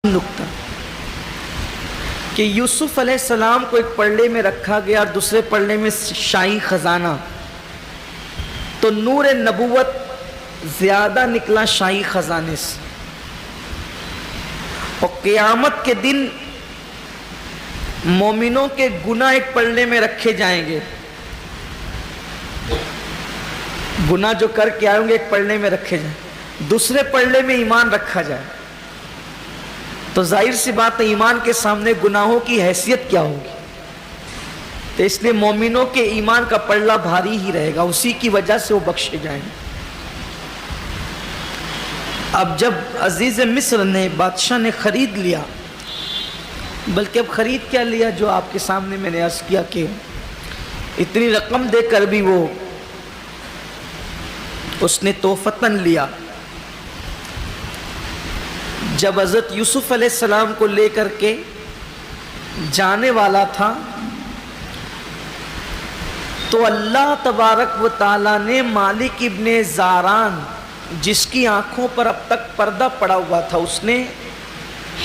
نکتہ کہ یوسف علیہ السلام کو ایک پلڑے میں رکھا گیا اور دوسرے پلڑے میں شاہی خزانہ، تو نور نبوت زیادہ نکلا شاہی خزانے سے، اور قیامت کے دن مومنوں کے گناہ ایک پلڑے میں رکھے جائیں گے، گناہ جو کر کے آئیں گے ایک پلڑے میں رکھے جائیں، دوسرے پلڑے میں ایمان رکھا جائے، تو ظاہر سی بات ہے ایمان کے سامنے گناہوں کی حیثیت کیا ہوگی؟ تو اس لیے مومنوں کے ایمان کا پلڑا بھاری ہی رہے گا، اسی کی وجہ سے وہ بخشے جائیں گے۔ اب جب عزیز مصر نے بادشاہ نے خرید لیا، بلکہ اب خرید کیا لیا، جو آپ کے سامنے میں نے عرض کیا کہ اتنی رقم دے کر بھی وہ اس نے تحفتاً لیا۔ جب حضرت یوسف علیہ السلام کو لے کر کے جانے والا تھا تو اللہ تبارک و تعالیٰ نے مالک ابن زاران، جس کی آنکھوں پر اب تک پردہ پڑا ہوا تھا، اس نے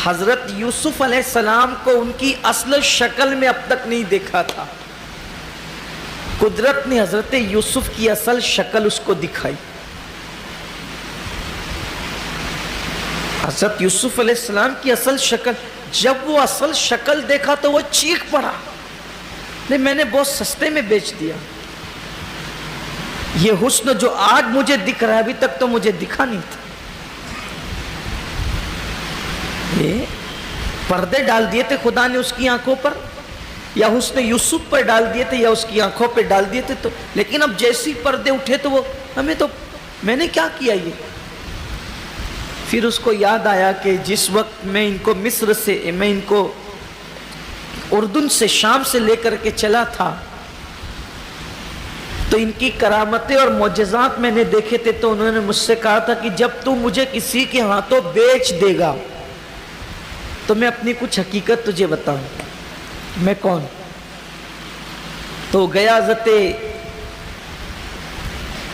حضرت یوسف علیہ السلام کو ان کی اصل شکل میں اب تک نہیں دیکھا تھا۔ قدرت نے حضرت یوسف کی اصل شکل اس کو دکھائی۔ حضرت یوسف علیہ السلام کی اصل شکل، جب وہ اصل شکل دیکھا تو وہ چیخ پڑا، نہیں میں نے بہت سستے میں بیچ دیا، یہ حسن جو آج مجھے دکھ رہا ہے ابھی تک تو مجھے دکھا نہیں تھا۔ یہ پردے ڈال دیے تھے خدا نے اس کی آنکھوں پر، یا حسن یوسف پر ڈال دیے تھے، یا اس کی آنکھوں پہ ڈال دیے تھے، تو لیکن اب جیسی پردے اٹھے تو وہ ہمیں تو میں نے کیا کیا یہ؟ پھر اس کو یاد آیا کہ جس وقت میں ان کو مصر سے، میں ان کو اردن سے، شام سے لے کر کے چلا تھا، تو ان کی کرامتیں اور معجزات میں نے دیکھے تھے، تو انہوں نے مجھ سے کہا تھا کہ جب تو مجھے کسی کے ہاتھوں بیچ دے گا تو میں اپنی کچھ حقیقت تجھے بتاؤں، میں کون؟ تو گیا حضرت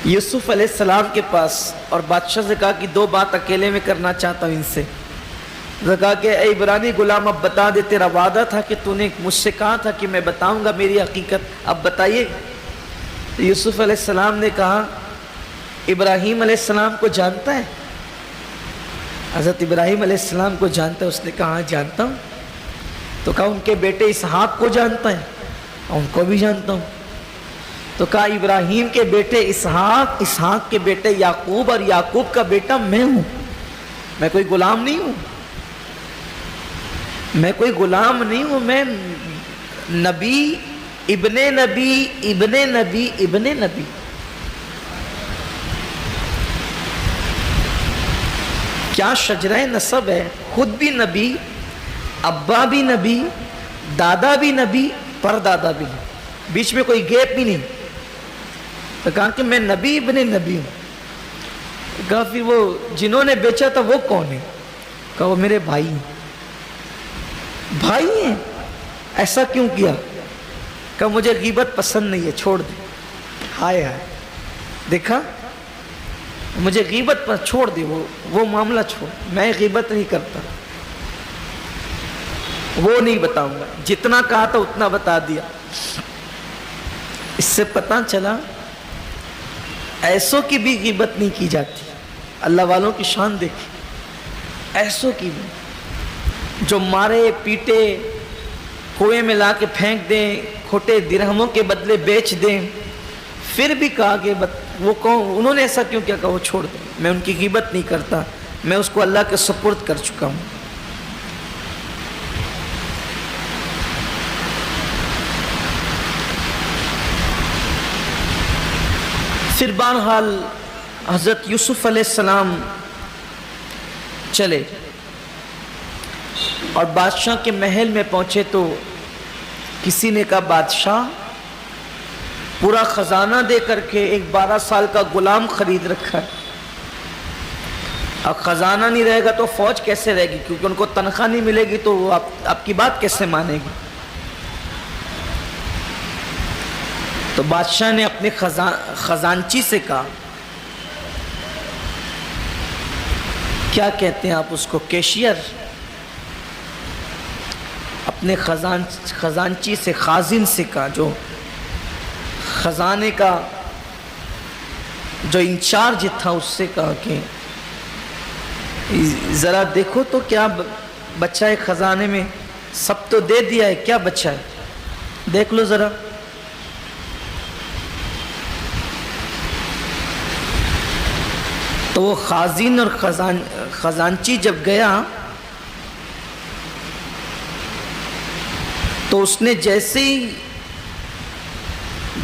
یوسف علیہ السلام کے پاس اور بادشاہ سے کہا کہ دو بات اکیلے میں کرنا چاہتا ہوں ان سے۔ کہا کہ اے عبرانی غلام اب بتا دے، تیرا وعدہ تھا کہ تو نے مجھ سے کہا تھا کہ میں بتاؤں گا میری حقیقت، اب بتائیے۔ یوسف علیہ السلام نے کہا ابراہیم علیہ السلام کو جانتا ہے؟ حضرت ابراہیم علیہ السلام کو جانتا ہے؟ اس نے کہا ہاں جانتا ہوں۔ تو کہا ان کے بیٹے اسحاق کو جانتا ہے؟ ان کو بھی جانتا ہوں۔ تو کہا ابراہیم کے بیٹے اسحاق، اسحاق کے بیٹے یعقوب، اور یعقوب کا بیٹا میں ہوں، میں کوئی غلام نہیں ہوں، میں کوئی غلام نہیں ہوں، میں نبی ابن نبی ابن نبی ابن نبی۔ کیا شجرہ نسب ہے، خود بھی نبی، ابا بھی نبی، دادا بھی نبی، پردادا بھی نبی، بیچ میں کوئی گیپ بھی نہیں۔ تو کہا کہ میں نبی ابن نبی ہوں۔ کہا پھر وہ جنہوں نے بیچا تھا وہ کون ہے؟ کہا وہ میرے بھائی ہیں۔ بھائی ہیں؟ ایسا کیوں کیا؟ کہا مجھے غیبت پسند نہیں ہے، چھوڑ دے۔ ہائے ہائے، دیکھا، مجھے غیبت پر چھوڑ دے، وہ معاملہ چھوڑ، میں غیبت نہیں کرتا، وہ نہیں بتاؤں گا، جتنا کہا تھا اتنا بتا دیا۔ اس سے پتہ چلا ایسوں کی بھی غیبت نہیں کی جاتی۔ اللہ والوں کی شان دیکھی، ایسوں کی بھی جو مارے پیٹے کنویں میں لا کے پھینک دیں، کھوٹے درہموں کے بدلے بیچ دیں، پھر بھی کہا کہ وہ کون، انہوں نے ایسا کیوں کیا؟ کہا وہ چھوڑ دیں، میں ان کی غیبت نہیں کرتا، میں اس کو اللہ کے سپرد کر چکا ہوں۔ پھر بہرحال حضرت یوسف علیہ السلام چلے اور بادشاہ کے محل میں پہنچے، تو کسی نے کہا بادشاہ پورا خزانہ دے کر کے ایک 12 سال کا غلام خرید رکھا ہے، اب خزانہ نہیں رہے گا تو فوج کیسے رہے گی، کیونکہ ان کو تنخواہ نہیں ملے گی تو وہ آپ کی بات کیسے مانے گی؟ تو بادشاہ نے اپنے خزانچی سے کہا کیا کہتے ہیں آپ اس کو، کیشیئر، اپنے خزانچی سے، خازن سے کہا، جو خزانے کا جو انچارج تھا، اس سے کہا کہ ذرا دیکھو تو کیا بچہ ہے خزانے میں، سب تو دے دیا ہے، کیا بچہ ہے، دیکھ لو ذرا۔ تو وہ خازن اور خزانچی جب گیا تو اس نے جیسے ہی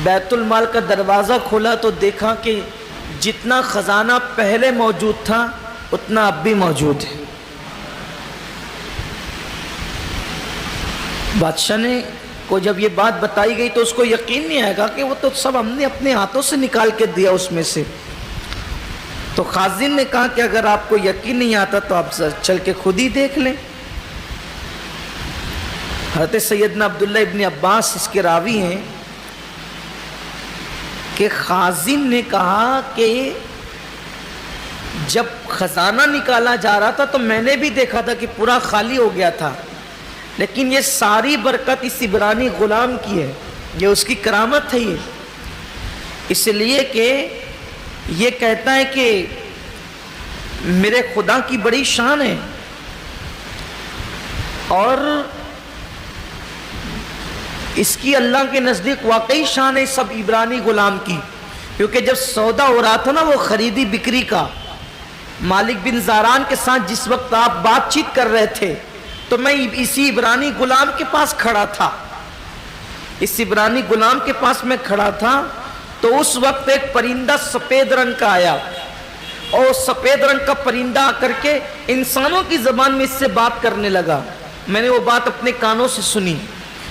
بیت المال کا دروازہ کھولا تو دیکھا کہ جتنا خزانہ پہلے موجود تھا اتنا اب بھی موجود ہے۔ بادشاہ نے کو جب یہ بات بتائی گئی تو اس کو یقین نہیں آئے گا کہ وہ تو سب ہم نے اپنے ہاتھوں سے نکال کے دیا اس میں سے۔ تو خازن نے کہا کہ اگر آپ کو یقین نہیں آتا تو آپ چل کے خود ہی دیکھ لیں۔ حضرت سیدنا عبداللہ ابن عباس اس کے راوی ہیں کہ خازن نے کہا کہ جب خزانہ نکالا جا رہا تھا تو میں نے بھی دیکھا تھا کہ پورا خالی ہو گیا تھا، لیکن یہ ساری برکت اس عبرانی غلام کی ہے، یہ اس کی کرامت ہے، یہ اس لیے کہ یہ کہتا ہے کہ میرے خدا کی بڑی شان ہے، اور اس کی اللہ کے نزدیک واقعی شان ہے سب عبرانی غلام کی، کیونکہ جب سودا ہو رہا تھا نا وہ خریدی بکری کا، مالک بن زاران کے ساتھ جس وقت آپ بات چیت کر رہے تھے تو میں اسی عبرانی غلام کے پاس کھڑا تھا، اس عبرانی غلام کے پاس میں کھڑا تھا، تو اس وقت ایک پرندہ سفید رنگ کا آیا، اور سفید رنگ کا پرندہ آ کر کے انسانوں کی زبان میں اس سے بات کرنے لگا۔ میں نے وہ بات اپنے کانوں سے سنی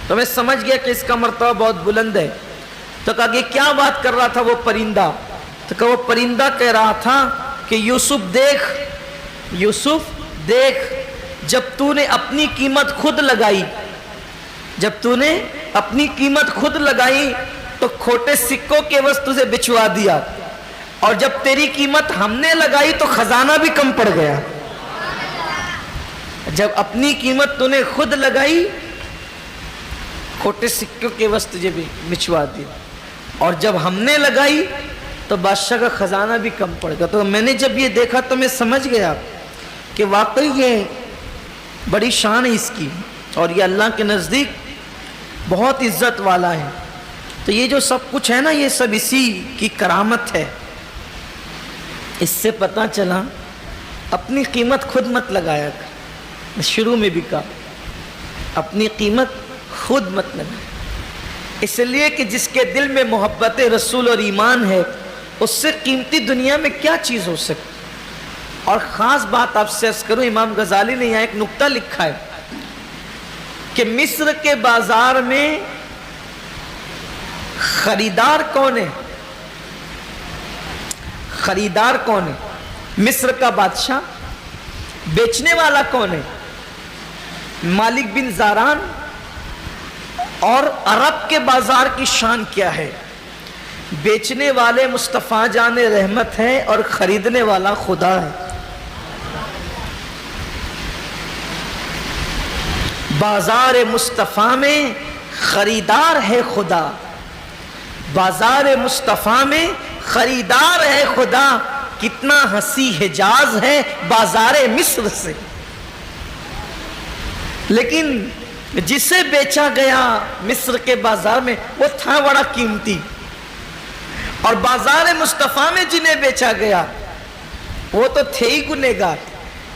تو میں سمجھ گیا کہ اس کا مرتبہ بہت بلند ہے۔ تو کہا کہ کیا بات کر رہا تھا وہ پرندہ؟ تو کہا وہ پرندہ کہہ رہا تھا کہ یوسف دیکھ، جب تو نے اپنی قیمت خود لگائی تو کھوٹے سکوں کے عوض تجھے بچوا دیا، اور جب تیری قیمت ہم نے لگائی تو خزانہ بھی کم پڑ گیا۔ جب اپنی قیمت تو نے خود لگائی، کھوٹے سکوں کے عوض تجھے بھی بچوا دیا، اور جب ہم نے لگائی تو بادشاہ کا خزانہ بھی کم پڑ گیا۔ تو میں نے جب یہ دیکھا تو میں سمجھ گیا کہ واقعی یہ بڑی شان ہے اس کی، اور یہ اللہ کے نزدیک بہت عزت والا ہے۔ تو یہ جو سب کچھ ہے نا، یہ سب اسی کی کرامت ہے۔ اس سے پتہ چلا اپنی قیمت خود مت لگایا کر، شروع میں بھی کہا اپنی قیمت خود مت لگایا، اس لیے کہ جس کے دل میں محبت رسول اور ایمان ہے اس سے قیمتی دنیا میں کیا چیز ہو سکتی۔ اور خاص بات آپ سے عرض کروں، امام غزالی نے یہاں ایک نکتہ لکھا ہے کہ مصر کے بازار میں خریدار کون ہے؟ خریدار کون ہے؟ مصر کا بادشاہ۔ بیچنے والا کون ہے؟ مالک بن زاران۔ اور عرب کے بازار کی شان کیا ہے؟ بیچنے والے مصطفیٰ جان رحمت ہے اور خریدنے والا خدا ہے۔ بازار مصطفیٰ میں خریدار ہے خدا، بازار مصطفیٰ میں خریدار ہے خدا، کتنا ہنسی حجاز ہے بازار مصر سے۔ لیکن جسے بیچا گیا مصر کے بازار میں وہ تھا بڑا قیمتی، اور بازار مصطفیٰ میں جنہیں بیچا گیا وہ تو تھے ہی گنہگار،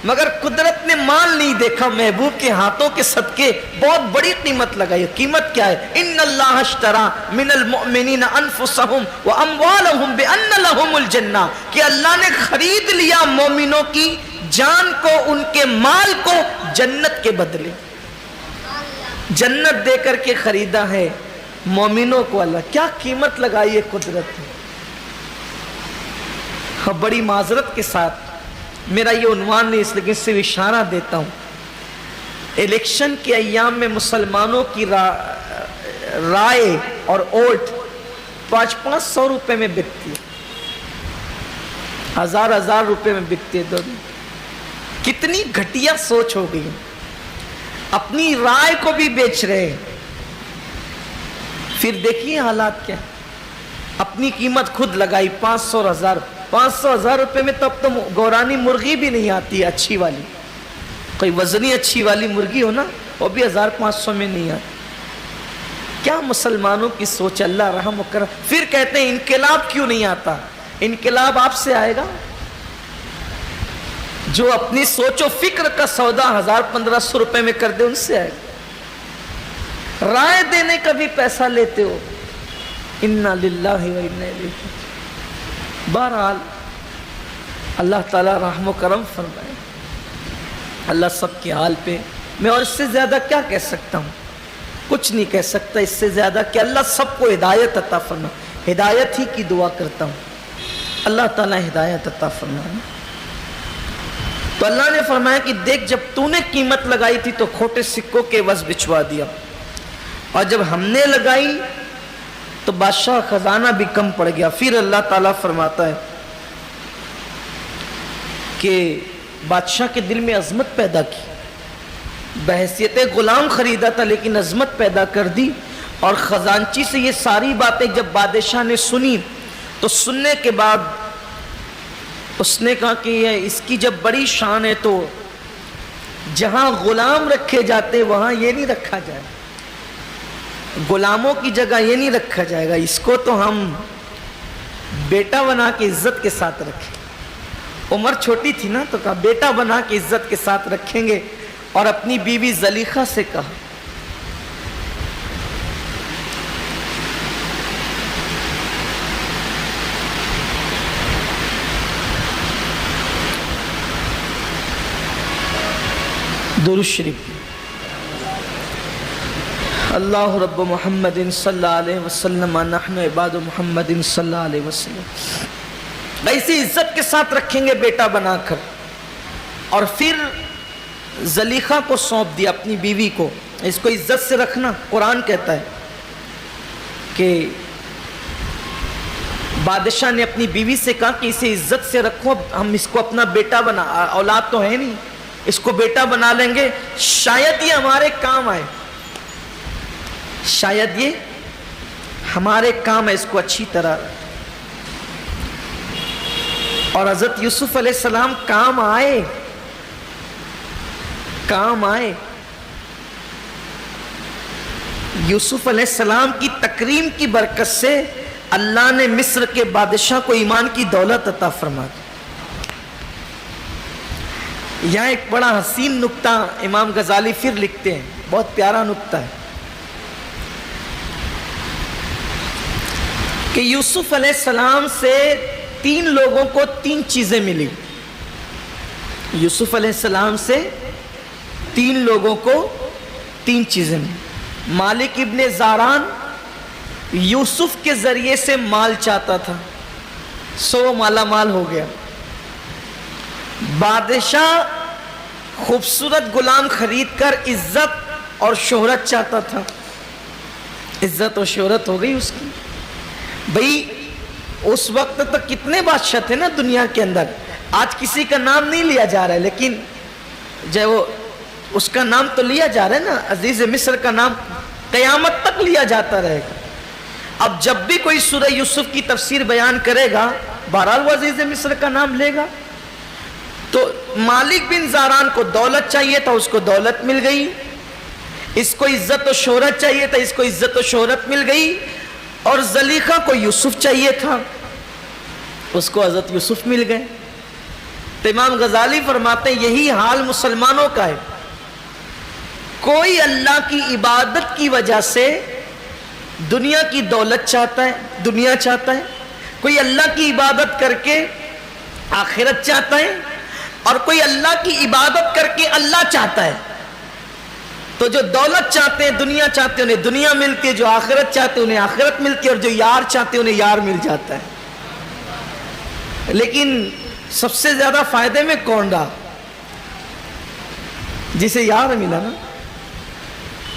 مگر قدرت نے مال نہیں دیکھا، محبوب کے ہاتھوں کے صدقے بہت بڑی قیمت لگائی۔ قیمت کیا ہے؟ ان اللہ اشترى من المؤمنین انفسهم واموالهم بان لهم الجنہ، کہ اللہ نے خرید لیا مومنوں کی جان کو، ان کے مال کو جنت کے بدلے، جنت دے کر کے خریدا ہے مومنوں کو اللہ۔ کیا قیمت لگائی ہے قدرت نے۔ بڑی معذرت کے ساتھ میرا یہ عنوان نہیں، اس لیے صرف اشارہ دیتا ہوں، الیکشن کے ایام میں مسلمانوں کی رائے اور ووٹ 500 روپے میں بکتی ہے، 1000 روپے میں بکتی ہے دونوں۔ کتنی گھٹیا سوچ ہو گئی۔ اپنی رائے کو بھی بیچ رہے ہیں. پھر دیکھیے حالات کیا. اپنی قیمت خود لگائی 500,000 روپے میں. تب تو گورانی مرغی بھی نہیں آتی اچھی والی. کوئی وزنی اچھی والی مرغی ہو نا, وہ بھی 1,500 میں نہیں آتی. کیا مسلمانوں کی سوچ, اللہ رحم و کرم. پھر کہتے ہیں انقلاب کیوں نہیں آتا. انقلاب آپ سے آئے گا جو اپنی سوچ و فکر کا سودا 1,000-1,500 روپے میں کر دے, ان سے آئے گا. رائے دینے کا بھی پیسہ لیتے ہو. انا للہ و انا الیہ. بہرحال اللہ تعالی رحم و کرم فرمائے. اللہ سب کے حال پہ. میں اور اس سے زیادہ کیا کہہ سکتا ہوں, کچھ نہیں کہہ سکتا اس سے زیادہ کہ اللہ سب کو ہدایت عطا فرمائے. ہدایت ہی کی دعا کرتا ہوں, اللہ تعالی ہدایت عطا فرمائے. تو اللہ نے فرمایا کہ دیکھ, جب تو نے قیمت لگائی تھی تو کھوٹے سکوں کے عوض بچوا دیا, اور جب ہم نے لگائی تو بادشاہ خزانہ بھی کم پڑ گیا. پھر اللہ تعالیٰ فرماتا ہے کہ بادشاہ کے دل میں عظمت پیدا کی. بحیثیت غلام خریدا تھا لیکن عظمت پیدا کر دی. اور خزانچی سے یہ ساری باتیں جب بادشاہ نے سنی تو سننے کے بعد اس نے کہا کہ اس کی جب بڑی شان ہے تو جہاں غلام رکھے جاتے وہاں یہ نہیں رکھا جائے, غلاموں کی جگہ یہ نہیں رکھا جائے گا. اس کو تو ہم بیٹا بنا کے عزت کے ساتھ رکھیں. عمر چھوٹی تھی نا, تو کہا بیٹا بنا کے عزت کے ساتھ رکھیں گے. اور اپنی بیوی زلیخا سے کہا درود شریف. اللہ رب محمد صلی اللہ علیہ وسلم نحن عباد محمد صلی اللہ علیہ وسلم. ایسی عزت کے ساتھ رکھیں گے بیٹا بنا کر. اور پھر زلیخا کو سونپ دیا اپنی بیوی کو, اس کو عزت سے رکھنا. قرآن کہتا ہے کہ بادشاہ نے اپنی بیوی سے کہا کہ اسے عزت سے رکھو, ہم اس کو اپنا بیٹا بنا, اولاد تو ہے نہیں, اس کو بیٹا بنا لیں گے, شاید یہ ہمارے کام آئے, شاید یہ ہمارے کام ہے, اس کو اچھی طرح. اور حضرت یوسف علیہ السلام کام آئے, کام آئے. یوسف علیہ السلام کی تکریم کی برکت سے اللہ نے مصر کے بادشاہ کو ایمان کی دولت عطا فرما دی. یہاں ایک بڑا حسین نکتہ امام غزالی پھر لکھتے ہیں, بہت پیارا نکتہ ہے کہ یوسف علیہ السلام سے 3 لوگوں کو 3 چیزیں ملی. یوسف علیہ السلام سے 3 لوگوں کو 3 چیزیں ملی. مالک ابن زاران یوسف کے ذریعے سے مال چاہتا تھا, سو مالا مال ہو گیا. بادشاہ خوبصورت غلام خرید کر عزت اور شہرت چاہتا تھا, عزت اور شہرت ہو گئی اس کی. بھئی اس وقت تو کتنے بادشاہ تھے نا دنیا کے اندر, آج کسی کا نام نہیں لیا جا رہا ہے, لیکن جو وہ اس کا نام تو لیا جا رہا ہے نا, عزیز مصر کا نام قیامت تک لیا جاتا رہے گا. اب جب بھی کوئی سورہ یوسف کی تفسیر بیان کرے گا, بہرحال وہ عزیز مصر کا نام لے گا. تو مالک بن زاران کو دولت چاہیے تھا, اس کو دولت مل گئی. اس کو عزت و شہرت چاہیے تھا, اس کو عزت و شہرت مل گئی. اور زلیخا کو یوسف چاہیے تھا, اس کو حضرت یوسف مل گئے. تو امام غزالی فرماتے ہیں یہی حال مسلمانوں کا ہے. کوئی اللہ کی عبادت کی وجہ سے دنیا کی دولت چاہتا ہے, دنیا چاہتا ہے. کوئی اللہ کی عبادت کر کے آخرت چاہتا ہے, اور کوئی اللہ کی عبادت کر کے اللہ چاہتا ہے. تو جو دولت چاہتے ہیں, دنیا چاہتے ہیں, انہیں دنیا ملتی ہے. جو آخرت چاہتے ہیں انہیں آخرت ملتی ہے, اور جو یار چاہتے ہیں انہیں یار مل جاتا ہے. لیکن سب سے زیادہ فائدے میں کون رہا؟ جسے یار ملا نا,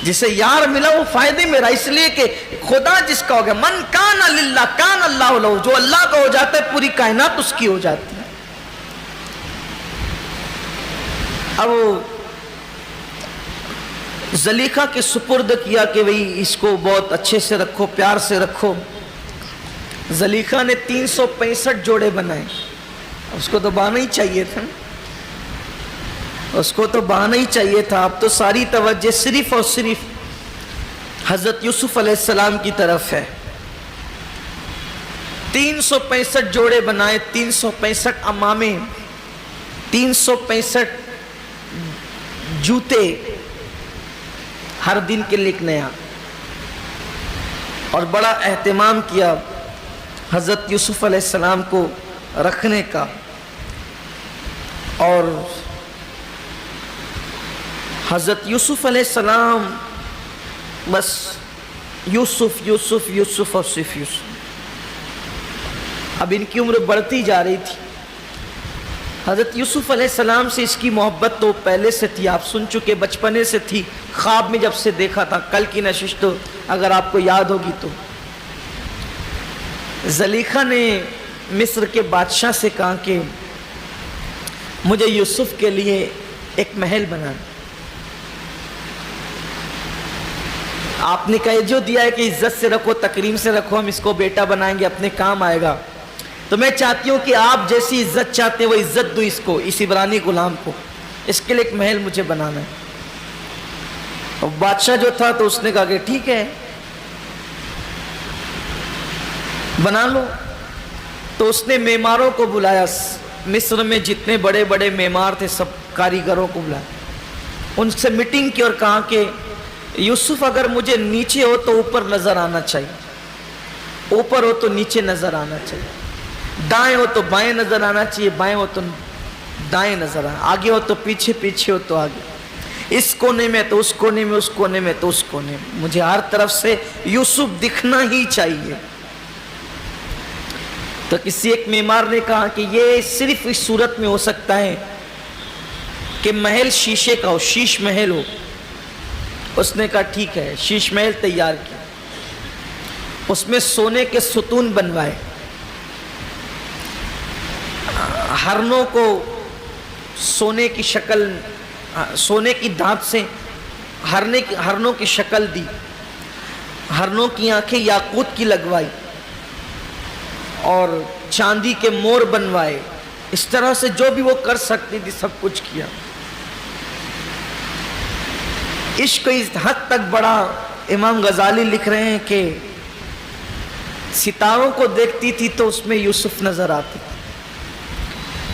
جسے یار ملا وہ فائدے میں رہا. اس لیے کہ خدا جس کا ہو گیا, من کان للہ کان اللہ لہ, جو اللہ کا ہو جاتا ہے پوری کائنات اس کی ہو جاتی ہے. اب زلیخا کے سپرد کیا کہ بھئی اس کو بہت اچھے سے رکھو، پیار سے رکھو۔ زلیخا نے 365 جوڑے بنائے، اس کو تو بہانا ہی چاہیے تھا، اس کو تو بہانا ہی چاہیے تھا۔ اب تو ساری توجہ صرف اور صرف حضرت یوسف علیہ السلام کی طرف ہے۔ 365 جوڑے بنائے، 365 امامے، 365 جوتے، ہر دن کے لیے ایک نیا، اور بڑا اہتمام کیا حضرت یوسف علیہ السلام کو رکھنے کا۔ اور حضرت یوسف علیہ السلام بس یوسف یوسف یوسف اور صرف یوسف۔ اب ان کی عمر بڑھتی جا رہی تھی۔ حضرت یوسف علیہ السلام سے اس کی محبت تو پہلے سے تھی، آپ سن چکے، بچپنے سے تھی، خواب میں جب سے دیکھا تھا۔ کل کی نشست تو اگر آپ کو یاد ہوگی تو زلیخا نے مصر کے بادشاہ سے کہا کہ مجھے یوسف کے لیے ایک محل بنانا۔ آپ نے کہا جو دیا ہے کہ عزت سے رکھو، تکریم سے رکھو، ہم اس کو بیٹا بنائیں گے، اپنے کام آئے گا۔ تو میں چاہتی ہوں کہ آپ جیسی عزت چاہتے ہیں وہ عزت دو اس کو، اس عبرانی غلام کو، اس کے لیے ایک محل مجھے بنانا ہے۔ اور بادشاہ جو تھا تو اس نے کہا کہ ٹھیک ہے بنا لو۔ تو اس نے معماروں کو بلایا، مصر میں جتنے بڑے بڑے معمار تھے سب کاریگروں کو بلایا، ان سے میٹنگ کی اور کہا کہ یوسف اگر مجھے نیچے ہو تو اوپر نظر آنا چاہیے، اوپر ہو تو نیچے نظر آنا چاہیے، دائیں ہو تو بائیں نظر آنا چاہیے، بائیں ہو تو دائیں نظر آنا، آگے ہو تو پیچھے، پیچھے ہو تو آگے، اس کونے میں تو اس کونے میں، اس کونے میں تو اس کونے میں، مجھے ہر طرف سے یوسف دکھنا ہی چاہیے۔ تو کسی ایک معمار نے کہا کہ یہ صرف اس صورت میں ہو سکتا ہے کہ محل شیشے کا ہو، شیش محل ہو۔ اس نے کہا ٹھیک ہے، شیش محل تیار کیا، اس میں سونے کے ستون بنوائے، ہرنوں کو سونے کی شکل، سونے کی دھات سے ہرنوں کی شکل دی، ہرنوں کی آنکھیں یاقوت کی لگوائی، اور چاندی کے مور بنوائے۔ اس طرح سے جو بھی وہ کر سکتی تھی سب کچھ کیا۔ عشق اس حد تک بڑا، امام غزالی لکھ رہے ہیں کہ ستاروں کو دیکھتی تھی تو اس میں یوسف نظر آتی،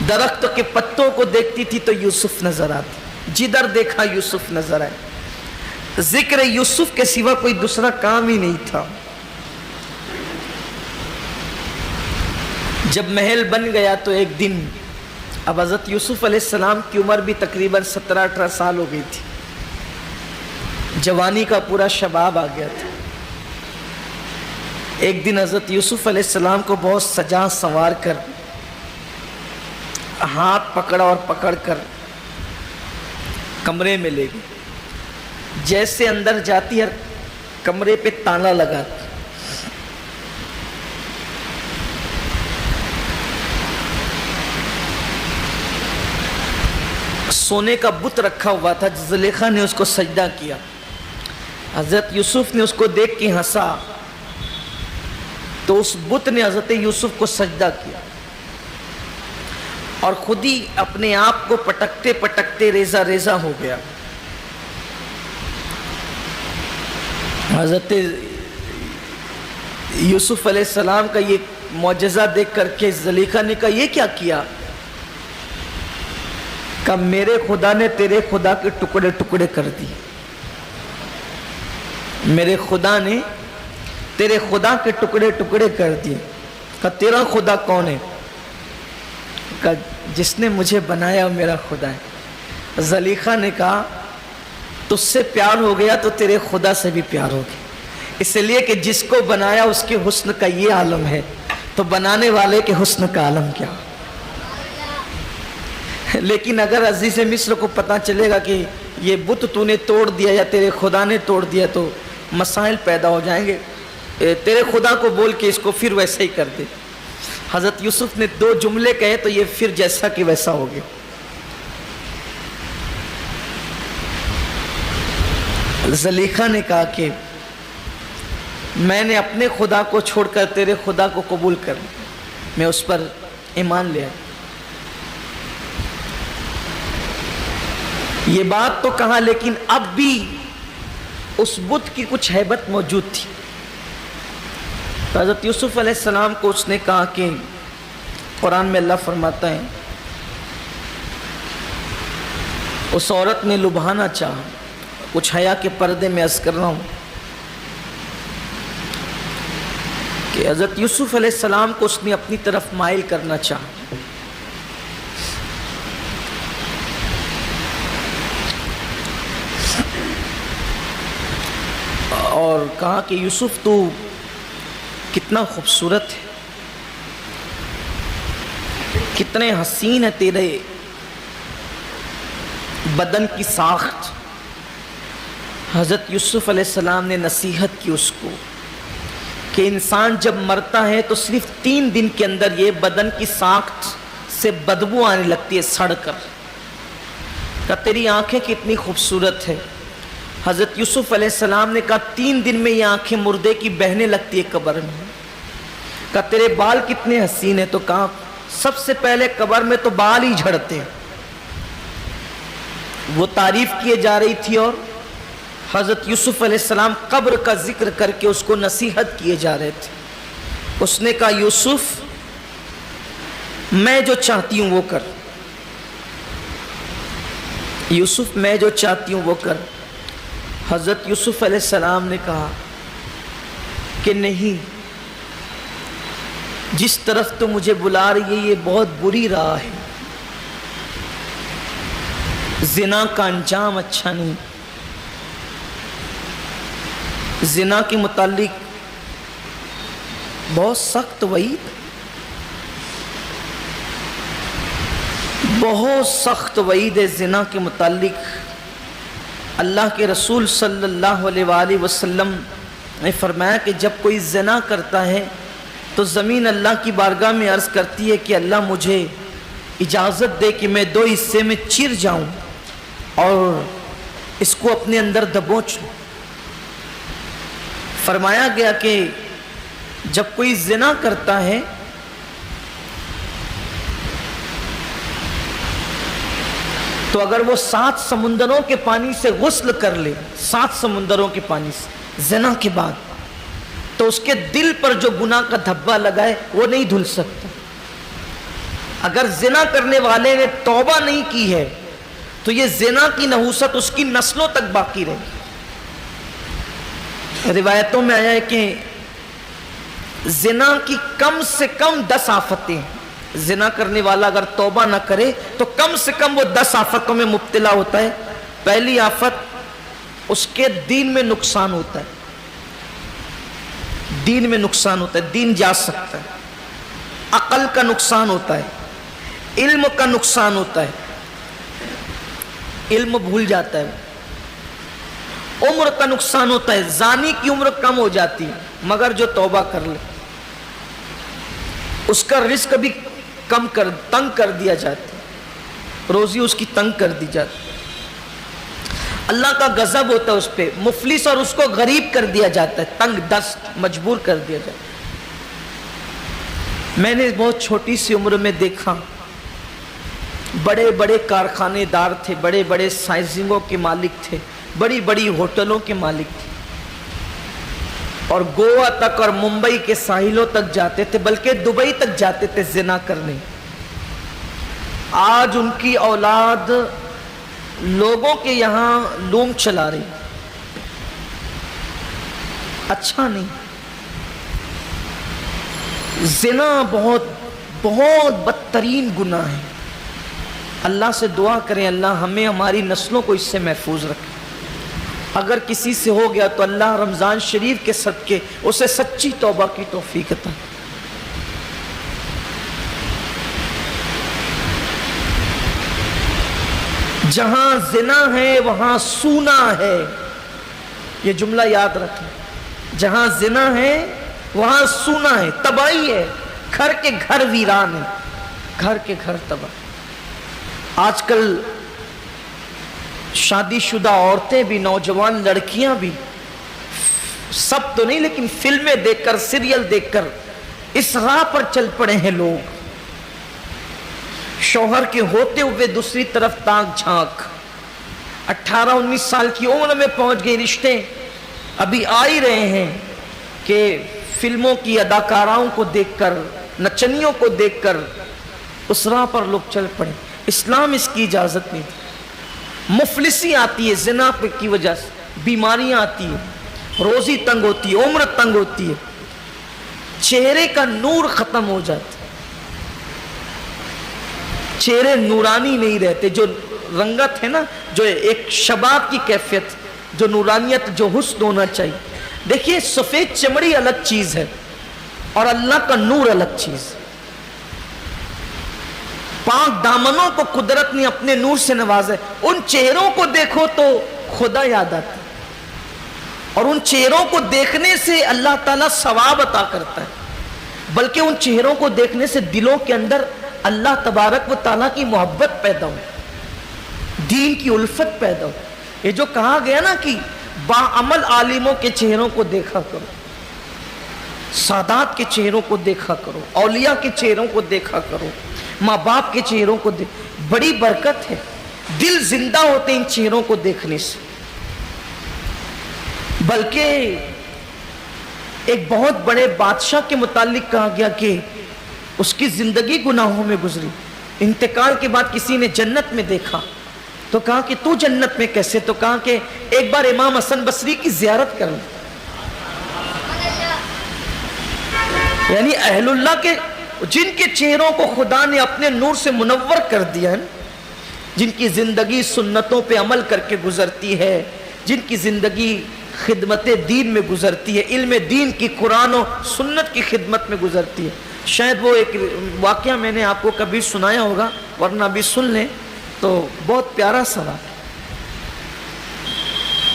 درخت کے پتوں کو دیکھتی تھی تو یوسف نظر آتی، جدھر دیکھا یوسف نظر آئے۔ ذکر یوسف کے سوا کوئی دوسرا کام ہی نہیں تھا۔ جب محل بن گیا تو ایک دن، اب حضرت یوسف علیہ السلام کی عمر بھی تقریباً 17-18 سال ہو گئی تھی، جوانی کا پورا شباب آ گیا تھا۔ ایک دن حضرت یوسف علیہ السلام کو بہت سجا سنوار کر، ہاتھ پکڑا اور پکڑ کر کمرے میں لے گئی۔ جیسے اندر جاتی ہر کمرے پہ تالا لگاتی، سونے کا بت رکھا ہوا تھا، زلیخا نے اس کو سجدہ کیا۔ حضرت یوسف نے اس کو دیکھ کے ہنسا تو اس بت نے حضرت یوسف کو سجدہ کیا اور خود ہی اپنے آپ کو پٹکتے پٹکتے ریزہ ریزہ ہو گیا۔ حضرت یوسف علیہ السلام کا یہ معجزہ دیکھ کر کے زلیخا نے کہا یہ کیا کیا؟ کہ میرے خدا نے تیرے خدا کے ٹکڑے ٹکڑے کر دیے، میرے خدا نے تیرے خدا کے ٹکڑے ٹکڑے کر دیے۔ کہ تیرا خدا کون ہے؟ کہ جس نے مجھے بنایا میرا خدا ہے۔ زلیخا نے کہا تجھ سے پیار ہو گیا تو تیرے خدا سے بھی پیار ہو گیا، اس لیے کہ جس کو بنایا اس کے حسن کا یہ عالم ہے، تو بنانے والے کے حسن کا عالم کیا۔ لیکن اگر عزیز مصر کو پتہ چلے گا کہ یہ بت تو نے توڑ دیا یا تیرے خدا نے توڑ دیا تو مسائل پیدا ہو جائیں گے، تیرے خدا کو بول کے اس کو پھر ویسا ہی کر دے۔ حضرت یوسف نے 2 جملے کہے تو یہ پھر جیسا کہ ویسا ہو گیا۔ زلیخا نے کہا کہ میں نے اپنے خدا کو چھوڑ کر تیرے خدا کو قبول کر لیا، میں اس پر ایمان لے آیا۔ یہ بات تو کہا، لیکن اب بھی اس بت کی کچھ ہیبت موجود تھی۔ حضرت یوسف علیہ السلام کو اس نے کہا کہ قرآن میں اللہ فرماتا ہے اس عورت نے لبھانا چاہا، کچھ حیا کے پردے میں عرض کر رہا ہوں کہ حضرت یوسف علیہ السلام کو اس نے اپنی طرف مائل کرنا چاہا۔ اور کہا کہ یوسف تو کتنا خوبصورت ہے، کتنے حسین ہے تیرے بدن کی ساخت۔ حضرت یوسف علیہ السلام نے نصیحت کی اس کو کہ انسان جب مرتا ہے تو صرف 3 دن کے اندر یہ بدن کی ساخت سے بدبو آنے لگتی ہے سڑ کر۔ کہا تیری آنکھیں کتنی خوبصورت ہے۔ حضرت یوسف علیہ السلام نے کہا 3 دن میں یہ آنکھیں مردے کی بہنے لگتی ہے قبر میں۔ کہا تیرے بال کتنے حسین ہیں، تو کہا سب سے پہلے قبر میں تو بال ہی جھڑتے ہیں۔ وہ تعریف کیے جا رہی تھی اور حضرت یوسف علیہ السلام قبر کا ذکر کر کے اس کو نصیحت کیے جا رہے تھے۔ اس نے کہا یوسف میں جو چاہتی ہوں وہ کر، یوسف میں جو چاہتی ہوں وہ کر۔ حضرت یوسف علیہ السلام نے کہا کہ نہیں، جس طرف تو مجھے بلا رہی ہے یہ بہت بری راہ ہے، زنا کا انجام اچھا نہیں۔ زنا کے متعلق بہت سخت وعید، بہت سخت وعید ہے زنا کے متعلق۔ اللہ کے رسول صلی اللہ علیہ وآلہ وسلم نے فرمایا کہ جب کوئی زنا کرتا ہے تو زمین اللہ کی بارگاہ میں عرض کرتی ہے کہ اللہ مجھے اجازت دے کہ میں 2 حصے میں چیر جاؤں اور اس کو اپنے اندر دبوچ لوں۔ فرمایا گیا کہ جب کوئی زنا کرتا ہے تو اگر وہ 7 سمندروں کے پانی سے غسل کر لے، 7 سمندروں کے پانی سے زنا کے بعد، تو اس کے دل پر جو گناہ کا دھبا لگائے وہ نہیں دھل سکتا۔ اگر زنا کرنے والے نے توبہ نہیں کی ہے تو یہ زنا کی نحوست اس کی نسلوں تک باقی رہے۔ روایتوں میں آیا ہے کہ زنا کی کم سے کم 10 آفتیں ہیں۔ زنا کرنے والا اگر توبہ نہ کرے تو کم سے کم وہ 10 آفتوں میں مبتلا ہوتا ہے۔ پہلی آفت اس کے دین میں نقصان ہوتا ہے، دین میں نقصان ہوتا ہے، دین جا سکتا ہے۔ عقل کا نقصان ہوتا ہے، علم کا نقصان ہوتا ہے، علم بھول جاتا ہے۔ عمر کا نقصان ہوتا ہے، زانی کی عمر کم ہو جاتی ہے مگر جو توبہ کر لے اس کا رزق بھی تنگ کر دیا جاتا ہے، روزی اس کی تنگ کر دی جاتی ہے۔ اللہ کا غضب ہوتا ہے اس پہ، مفلس اور اس کو غریب کر دیا جاتا ہے، تنگ دست مجبور کر دیا جاتا ہے۔ میں نے بہت چھوٹی سی عمر میں دیکھا، بڑے بڑے کارخانے دار تھے، بڑے بڑے سائنسنگوں کے مالک تھے، بڑی بڑی ہوٹلوں کے مالک تھے، اور گوا تک اور ممبئی کے ساحلوں تک جاتے تھے، بلکہ دبئی تک جاتے تھے زنا کرنے۔ آج ان کی اولاد لوگوں کے یہاں لوم چلا رہی، اچھا نہیں۔ زنا بہت بہت بدترین گناہ ہے۔ اللہ سے دعا کریں اللہ ہمیں ہماری نسلوں کو اس سے محفوظ رکھے۔ اگر کسی سے ہو گیا تو اللہ رمضان شریف کے صدقے اسے سچی توبہ کی توفیق عطا۔ جہاں زنا ہے وہاں سونا ہے، یہ جملہ یاد رکھیں۔ جہاں زنا ہے وہاں سونا ہے، تباہی ہے، گھر کے گھر ویران ہے، گھر کے گھر تباہ۔ آج کل شادی شدہ عورتیں بھی، نوجوان لڑکیاں بھی، سب تو نہیں لیکن فلمیں دیکھ کر، سیریل دیکھ کر اس راہ پر چل پڑے ہیں لوگ. شوہر کے ہوتے ہوئے دوسری طرف تاک جھانک، 18-19 سال کی عمر میں پہنچ گئے، رشتے ابھی آ ہی رہے ہیں کہ فلموں کی اداکاراؤں کو دیکھ کر، نچنیوں کو دیکھ کر اس راہ پر لوگ چل پڑے. اسلام اس کی اجازت نہیں دی. مفلسی آتی ہے زنا کی وجہ سے، بیماریاں آتی ہیں، روزی تنگ ہوتی ہے، عمر تنگ ہوتی ہے، چہرے کا نور ختم ہو جاتا ہے، چہرے نورانی نہیں رہتے. جو رنگت ہے نا، جو ایک شباب کی کیفیت، جو نورانیت، جو حسن ہونا چاہیے. دیکھیے سفید چمڑی الگ چیز ہے اور اللہ کا نور الگ چیز. پاک دامنوں کو قدرت نے اپنے نور سے نوازا ہے. ان چہروں کو دیکھو تو خدا یاد آتا ہے، اور ان چہروں کو دیکھنے سے اللہ تعالیٰ ثواب عطا کرتا ہے. بلکہ ان چہروں کو دیکھنے سے دلوں کے اندر اللہ تبارک و تعالیٰ کی محبت پیدا ہو، دین کی الفت پیدا ہو. یہ جو کہا گیا نا کہ باعمل عالموں کے چہروں کو دیکھا کرو، سادات کے چہروں کو دیکھا کرو، اولیاء کے چہروں کو دیکھا کرو، ماں باپ کے چہروں کو بڑی برکت ہے. دل زندہ ہوتے ان چہروں کو دیکھنے سے. بلکہ ایک بہت بڑے بادشاہ کے متعلق کہا گیا کہ اس کی زندگی گناہوں میں گزری. انتقال کے بعد کسی نے جنت میں دیکھا تو کہا کہ تو جنت میں کیسے؟ تو کہا کہ ایک بار امام حسن بصری کی زیارت کر لیں. یعنی اہل اللہ کے، جن کے چہروں کو خدا نے اپنے نور سے منور کر دیا ہے، جن کی زندگی سنتوں پہ عمل کر کے گزرتی ہے، جن کی زندگی خدمت دین میں گزرتی ہے، علم دین کی، قرآن و سنت کی خدمت میں گزرتی ہے. شاید وہ ایک واقعہ میں نے آپ کو کبھی سنایا ہوگا، ورنہ بھی سن لیں تو بہت پیارا سوال.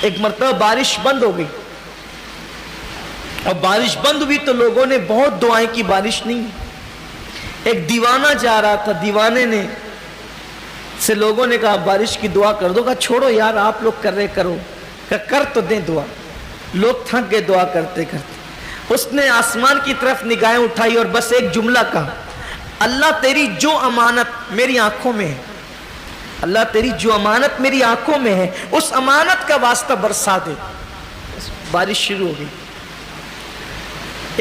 ایک مرتبہ بارش بند ہو گئی، اور بارش بند ہوئی تو لوگوں نے بہت دعائیں کی، بارش نہیں. ایک دیوانہ جا رہا تھا، دیوانے نے سے لوگوں نے کہا بارش کی دعا کر دو. کہا چھوڑو یار، آپ لوگ کر رہے کرو. کہا کر تو دیں دعا. لوگ تھک گئے دعا کرتے کرتے. اس نے آسمان کی طرف نگاہیں اٹھائی اور بس ایک جملہ کہا، اللہ تیری جو امانت میری آنکھوں میں ہے، اللہ تیری جو امانت میری آنکھوں میں ہے، اس امانت کا واسطہ برسا دے. بارش شروع ہو گئی.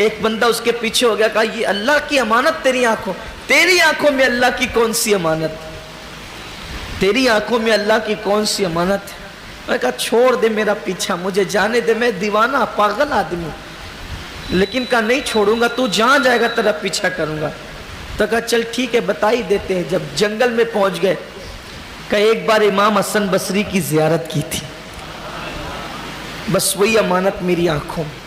ایک بندہ اس کے پیچھے ہو گیا، کہا یہ اللہ کی امانت تیری آنکھوں میں اللہ کی کون سی امانت؟ تیری آنکھوں میں اللہ کی کون سی امانت ہے؟ میں کہا چھوڑ دے میرا پیچھا، مجھے جانے دے، میں دیوانہ پاگل آدمی. لیکن کہا نہیں چھوڑوں گا، تو جہاں جائے گا تیرا پیچھا کروں گا. تو کہا چل ٹھیک ہے بتا ہی دیتے ہیں. جب جنگل میں پہنچ گئے، کہا ایک بار امام حسن بصری کی زیارت کی تھی، بس وہی امانت میری آنکھوں میں،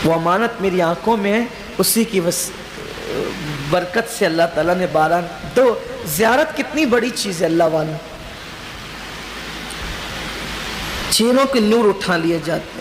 وہ امانت میری آنکھوں میں ہے، اسی کی برکت سے اللہ تعالیٰ نے باران. تو زیارت کتنی بڑی چیز ہے اللہ والا. چہروں کے نور اٹھا لیے جاتے.